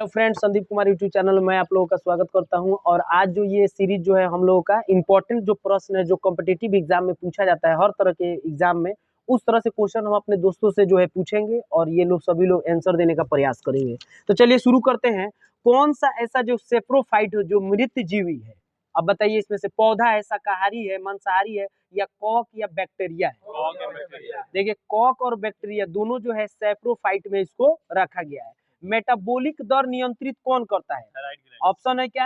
Hello friends, Sandeep Kumar YouTube channel में आप लोगों का स्वागत करता हूं। और आज जो ये सीरीज जो है हम लोगों का इम्पोर्टेंट जो प्रश्न है जो कॉम्पिटिटिव एग्जाम में पूछा जाता है, हर तरह के एग्जाम में उस तरह से क्वेश्चन हम अपने दोस्तों से जो है पूछेंगे और ये लोग सभी लोग आंसर देने का प्रयास करेंगे। तो चलिए शुरू करते हैं। कौन सा ऐसा जो सेप्रोफाइट जो मृत जीवी है, अब बताइए इसमें से पौधा है, शाकाहारी है, मांसाहारी है, या कॉक या बैक्टीरिया है? देखिए कॉक और बैक्टीरिया दोनों जो है सेप्रोफाइट में इसको रखा गया है। मेटाबॉलिक दर नियंत्रित कौन करता है? ऑप्शन है क्या?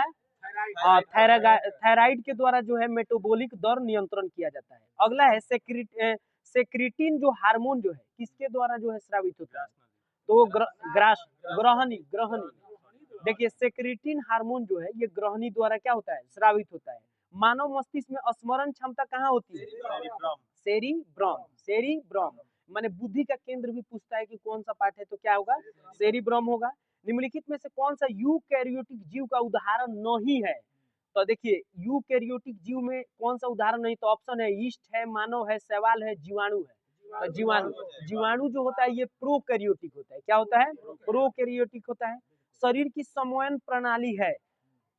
थायराइड के द्वारा जो है मेटाबॉलिक दर नियंत्रण किया जाता है। अगला है सेक्रेटिन जो हार्मोन जो है किसके द्वारा जो है स्रावित होता है? तो ग्रहणी। देखिए सेक्रेटिन हार्मोन जो है ये ग्रहणी द्वारा क्या होता है? स्रावित होता है। मानव मस्तिष्क में स्मरण क्षमता कहाँ होती है? सेरिब्रम माने बुद्धि का केंद्र भी पूछता है कि कौन सा पार्ट है, तो क्या होगा? सेरिब्रम होगा। निम्नलिखित में से कौन सा यूकैरियोटिक जीव का उदाहरण नहीं है? तो देखिए यूकैरियोटिक जीव में कौन सा उदाहरण नहीं, तो ऑप्शन है ईस्ट है, मानव है, शैवाल है, जीवाणु है। तो जीवाणु जो होता है ये प्रोकैरियोटिक होता है। क्या होता है? प्रोकैरियोटिक होता है। शरीर की संवहन प्रणाली है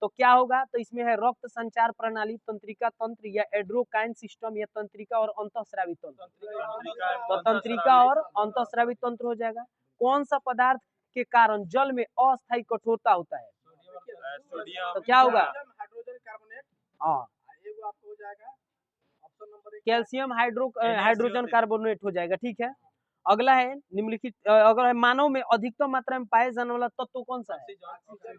तो क्या होगा? तो इसमें है रक्त संचार प्रणाली, तंत्रिका तंत्र, या एड्रोकाइन सिस्टम, या तंत्रिका और अंतःस्रावी तंत्र। तो तंत्रिका और अंतःस्रावी तंत्र हो जाएगा। कौन सा पदार्थ के कारण जल में अस्थायी कठोरता होता है? तो क्या होगा? हाँ, कैल्शियम हाइड्रोजन कार्बोनेट हो जाएगा। ठीक है। अगला है निम्नलिखित अगर है मानव में अधिकतम मात्रा में पाए जाने वाला तत्व कौन सा है?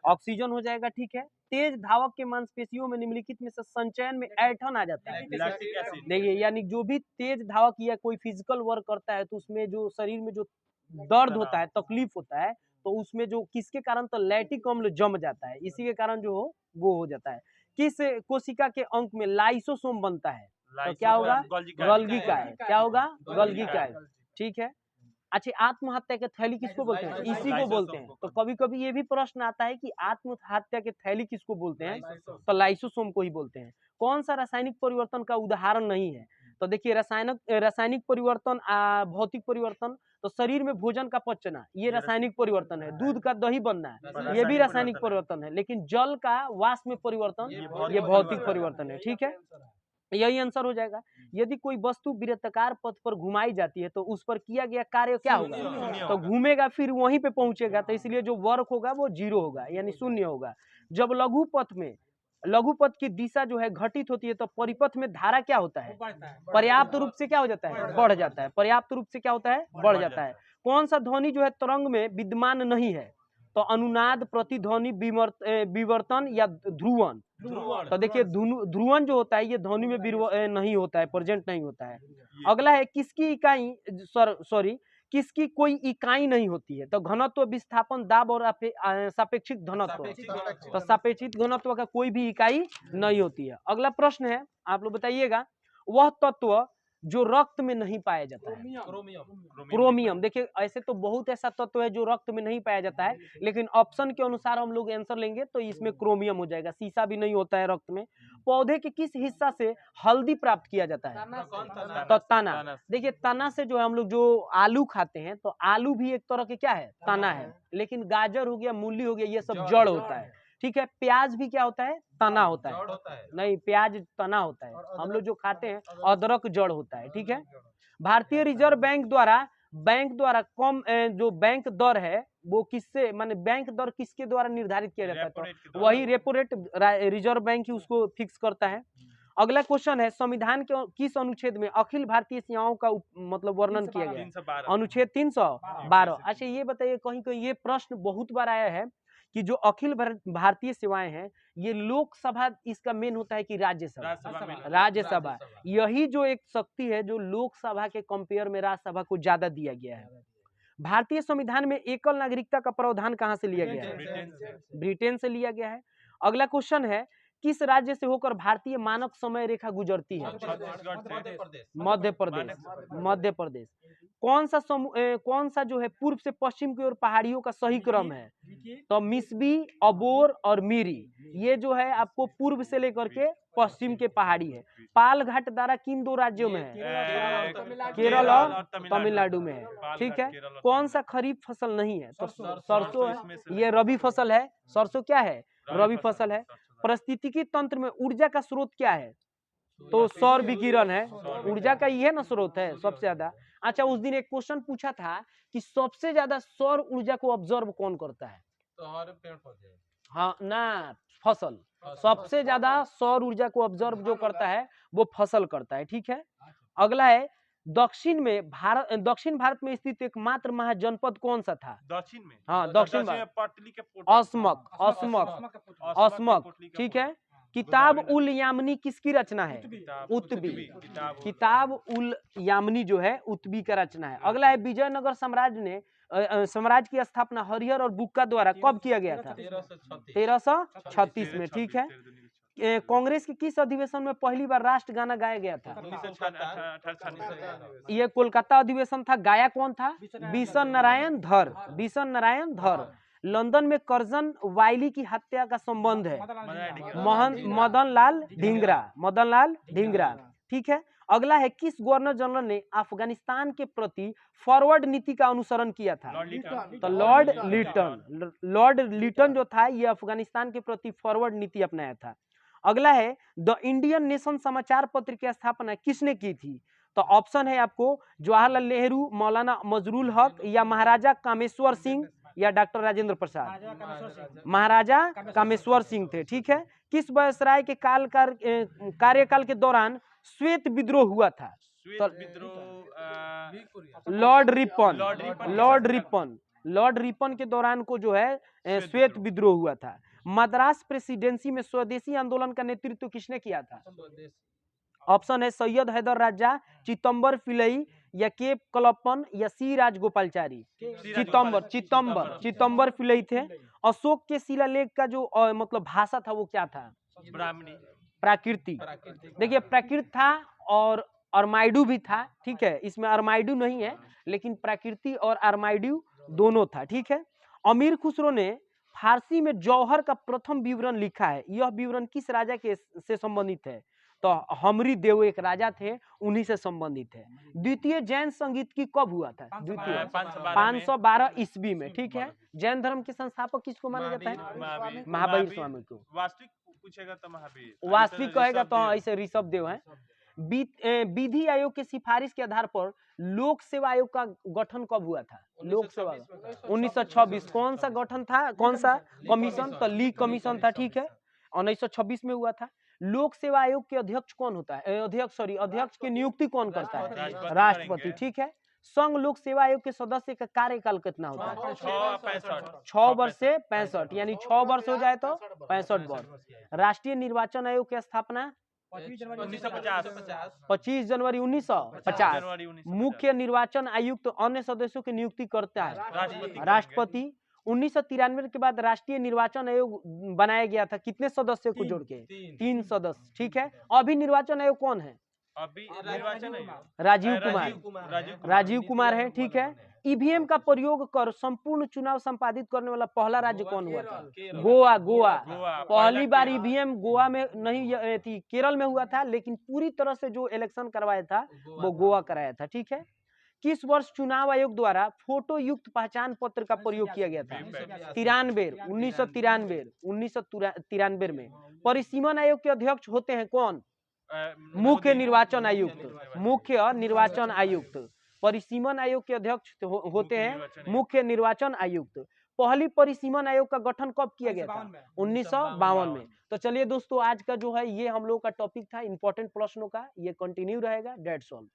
ऑक्सीजन हो जाएगा। ठीक है। तेज धावक के मांसपेशियों में निम्नलिखित में से संचयन में ऐठन आ जाता है। देखिए यानी जो भी तेज धावक या कोई फिजिकल वर्क करता है तो उसमें जो शरीर में जो दर्द होता है, तकलीफ होता है, तो उसमें जो किसके कारण? तो लैक्टिक अम्ल जम जाता है, इसी के कारण जो हो वो हो जाता है। किस कोशिका के अंक में लाइसोसोम बनता है? तो क्या होगा? गल्गी का है। क्या होगा? गल्गी का है। ठीक है। अच्छा, आत्महत्या के थैली किसको बोलते हैं? इसी को बोलते हैं। तो कभी कभी ये भी प्रश्न आता है कि आत्महत्या के थैली किसको बोलते हैं? तो लाइसोसोम को ही बोलते हैं। कौन सा रासायनिक परिवर्तन का उदाहरण नहीं है? तो देखिए रासायनिक परिवर्तन, भौतिक परिवर्तन, तो शरीर में भोजन का पचना ये रासायनिक परिवर्तन है। दूध का दही बनना ये भी रासायनिक परिवर्तन है। लेकिन जल का वाष्प में परिवर्तन ये भौतिक परिवर्तन है। ठीक है, यही आंसर हो जाएगा। यदि कोई वस्तु वृत्ताकार पथ पर घुमाई जाती है तो उस पर किया गया कार्य क्या होगा? तो घूमेगा फिर वहीं पे पहुंचेगा, तो इसलिए जो वर्क होगा वो जीरो होगा यानी शून्य होगा। जब लघु पथ की दिशा जो है घटित होती है तो परिपथ में धारा क्या होता है? पर्याप्त रूप से क्या हो जाता है? बढ़ जाता है। पर्याप्त रूप से क्या होता है? बढ़ जाता है। कौन सा ध्वनि जो है तरंग में विद्यमान नहीं है? तो अनुनाद, प्रतिध्वनि, विवर्तन, या ध्रुवन। तो देखिए ध्रुवन जो होता है ये ध्वनि में नहीं होता है, प्रेजेंट नहीं होता है। अगला है किसकी कोई इकाई नहीं होती है? तो घनत्व, विस्थापन, दाब और सापेक्षिक घनत्व। तो सापेक्षिक घनत्व का कोई भी इकाई नहीं होती है। अगला प्रश्न है, आप लोग बताइएगा, वह तत्व जो रक्त में नहीं पाया जाता है? क्रोमियम। देखिए ऐसे तो बहुत ऐसा तत्व है जो रक्त में नहीं पाया जाता है, लेकिन ऑप्शन के अनुसार हम लोग आंसर लेंगे तो इसमें क्रोमियम हो जाएगा। सीसा भी नहीं होता है रक्त में। पौधे के किस हिस्सा से हल्दी प्राप्त किया जाता है? तो तना। देखिए तना से जो है हम लोग जो आलू खाते हैं तो आलू भी एक तरह के क्या है? तना है। लेकिन गाजर हो गया, मूली हो गया, ये सब जड़ होता है। ठीक है। प्याज भी क्या होता है? तना होता है। नहीं, प्याज तना होता है। हम लोग जो खाते हैं अदरक जड़ होता है। ठीक है। भारतीय रिजर्व बैंक द्वारा कम जो बैंक दर है वो किससे, माने बैंक दर किसके द्वारा निर्धारित किया जाता है? तो वही रेपो रेट रिजर्व बैंक ही उसको फिक्स करता है। अगला क्वेश्चन है, संविधान के किस अनुच्छेद में अखिल भारतीय सेवाओं का मतलब वर्णन किया गया है? अनुच्छेद 312। अच्छा ये बताइए, कहीं कहीं ये प्रश्न बहुत बार आया है कि जो अखिल भारतीय सेवाएं हैं ये लोकसभा इसका मेन होता है कि राज्यसभा? यही जो एक शक्ति है जो लोकसभा के कंपेयर में राज्यसभा को ज्यादा दिया गया है। भारतीय संविधान में एकल नागरिकता का प्रावधान कहां से लिया गया है? ब्रिटेन से लिया गया है। अगला क्वेश्चन है, किस राज्य से होकर भारतीय मानक समय रेखा गुजरती है? मध्य प्रदेश। कौन सा जो है पूर्व से पश्चिम की ओर पहाड़ियों का सही क्रम है? तो मिसबी, अबोर और मीरी। ये जो है आपको पूर्व से लेकर के पश्चिम के पहाड़ी है। पाल घाट दारा किन दो राज्यों में है? केरल और तमिलनाडु में है, ठीक है। कौन सा खरीफ फसल नहीं है? तो सरसों है, ये रबी फसल है। सरसों क्या है? रबी फसल है। पारिस्थितिकी तंत्र में ऊर्जा का स्रोत क्या है? तो सौर विकिरण है, ऊर्जा का ये ना स्रोत है सबसे ज्यादा। अच्छा, उस दिन एक क्वेश्चन पूछा था कि सबसे ज्यादा सौर ऊर्जा को ऑब्जर्व कौन करता है? तो हमारे पेड़ पौधे, हाँ ना, फसल। सबसे ज्यादा सौर ऊर्जा को ऑब्जर्व जो करता है वो फसल करता है, ठीक है। अगला है, दक्षिण भारत में स्थित एकमात्र महाजनपद कौन सा था? दक्षिण में, हाँ, दक्षिण भारत। अस्मक, ठीक है। किताब उल यामनी किसकी रचना है? उत्बी। किताब उल यामनी जो है उत्बी का रचना है। अगला है, विजयनगर साम्राज्य की स्थापना हरिहर और बुक्का द्वारा कब किया गया था? 1336 में, ठीक है। कांग्रेस के किस अधिवेशन में पहली बार राष्ट्रगाना गाया गया था? 1946। ये कोलकाता अधिवेशन था। गाया कौन था? बिशन नारायण धर। बिशन नारायण धर। लंदन में कर्जन वाइली की हत्या का संबंध है मदन लाल ढींगरा, ठीक है। अगला है, किस गवर्नर जनरल ने अफगानिस्तान के प्रति फॉरवर्ड नीति का अनुसरण किया था? तो लॉर्ड लिटन जो था ये अफगानिस्तान के प्रति फॉरवर्ड नीति अपनाया था। अगला है, द इंडियन नेशन समाचार पत्र की स्थापना किसने की थी? तो ऑप्शन है आपको जवाहरलाल नेहरू, मौलाना मजरूल हक या महाराजा कामेश्वर सिंह या डॉक्टर राजेंद्र प्रसाद। महाराजा कामेश्वर सिंह थे, ठीक है। किस वायसराय के कार्यकाल के दौरान श्वेत विद्रोह हुआ था? लॉर्ड रिपन के दौरान को जो है श्वेत विद्रोह हुआ था। मद्रास प्रेसिडेंसी में स्वदेशी आंदोलन का नेतृत्व किसने किया था? ऑप्शन है सैयद हैदर राजा, चितंबर फिलई या के कलप्पन या सी राजगोपालचारी। चितंबर फिलई थे। अशोक के शिलालेख का जो मतलब भाषा था वो क्या था? ब्राह्मणी। प्राकृतिक। देखिए, प्राकृत था और अरमाइडू भी था, ठीक है। इसमें अरमाइडू नहीं है लेकिन प्राकृति और अरमाइडू दोनों था, ठीक है। अमीर खुसरो ने फारसी में जौहर का प्रथम विवरण लिखा है। यह विवरण किस राजा से संबंधित है? तो हमरी देव एक राजा थे, उन्हीं से संबंधित है। द्वितीय जैन संगीत की कब हुआ था? 512 ईस्वी में, ठीक है। जैन धर्म के संस्थापक किसको माना जाता है? महावीर स्वामी को। वास्तविक पूछेगा तो महावीर, वास्तविक कहेगा तो ऐसे ऋषभ देव है। विधि आयोग के सिफारिश के आधार पर लोक सेवा आयोग का गठन कब हुआ था? लोक सेवा 1926। कौन सा गठन था? कौन सा कमीशन? तो ली कमीशन था, ठीक है। 1926 में हुआ था। लोक सेवा आयोग के अध्यक्ष कौन होता है? अध्यक्ष की नियुक्ति कौन करता है? राष्ट्रपति, ठीक है। संघ लोक सेवा आयोग के सदस्य का कार्यकाल कितना होता है? 6 वर्ष से 65, यानी 6 वर्ष हो जाए तो 65 वर्ष। राष्ट्रीय निर्वाचन आयोग की स्थापना 25 जनवरी 1950। मुख्य निर्वाचन आयुक्त अन्य सदस्यों की नियुक्ति करता है राष्ट्रपति। 1993 के बाद राष्ट्रीय निर्वाचन आयोग बनाया गया था, कितने सदस्यों को जोड़ के? 3 सदस्य, ठीक है। अभी निर्वाचन आयोग कौन है? अभी निर्वाचन राजीव कुमार है, ठीक है। ईवीएम का प्रयोग कर संपूर्ण चुनाव संपादित करने वाला पहला राज्य कौन हुआ था? गोवा। पहली बार ईवीएम गोवा में नहीं थी, केरल में हुआ था, लेकिन पूरी तरह से जो इलेक्शन करवाया था वो गोवा कराया था, ठीक है। किस वर्ष चुनाव आयोग द्वारा फोटो युक्त पहचान पत्र का प्रयोग किया गया था? 1993 में। परिसीमन आयोग के अध्यक्ष होते हैं कौन? मुख्य निर्वाचन आयुक्त। परिसीमन आयोग के अध्यक्ष होते हैं मुख्य निर्वाचन आयुक्त। पहली परिसीमन आयोग का गठन कब किया गया था? 1952 में। तो चलिए दोस्तों, आज का जो है ये हम लोग का टॉपिक था इंपॉर्टेंट प्रश्नों का, ये कंटिन्यू रहेगा। That's all.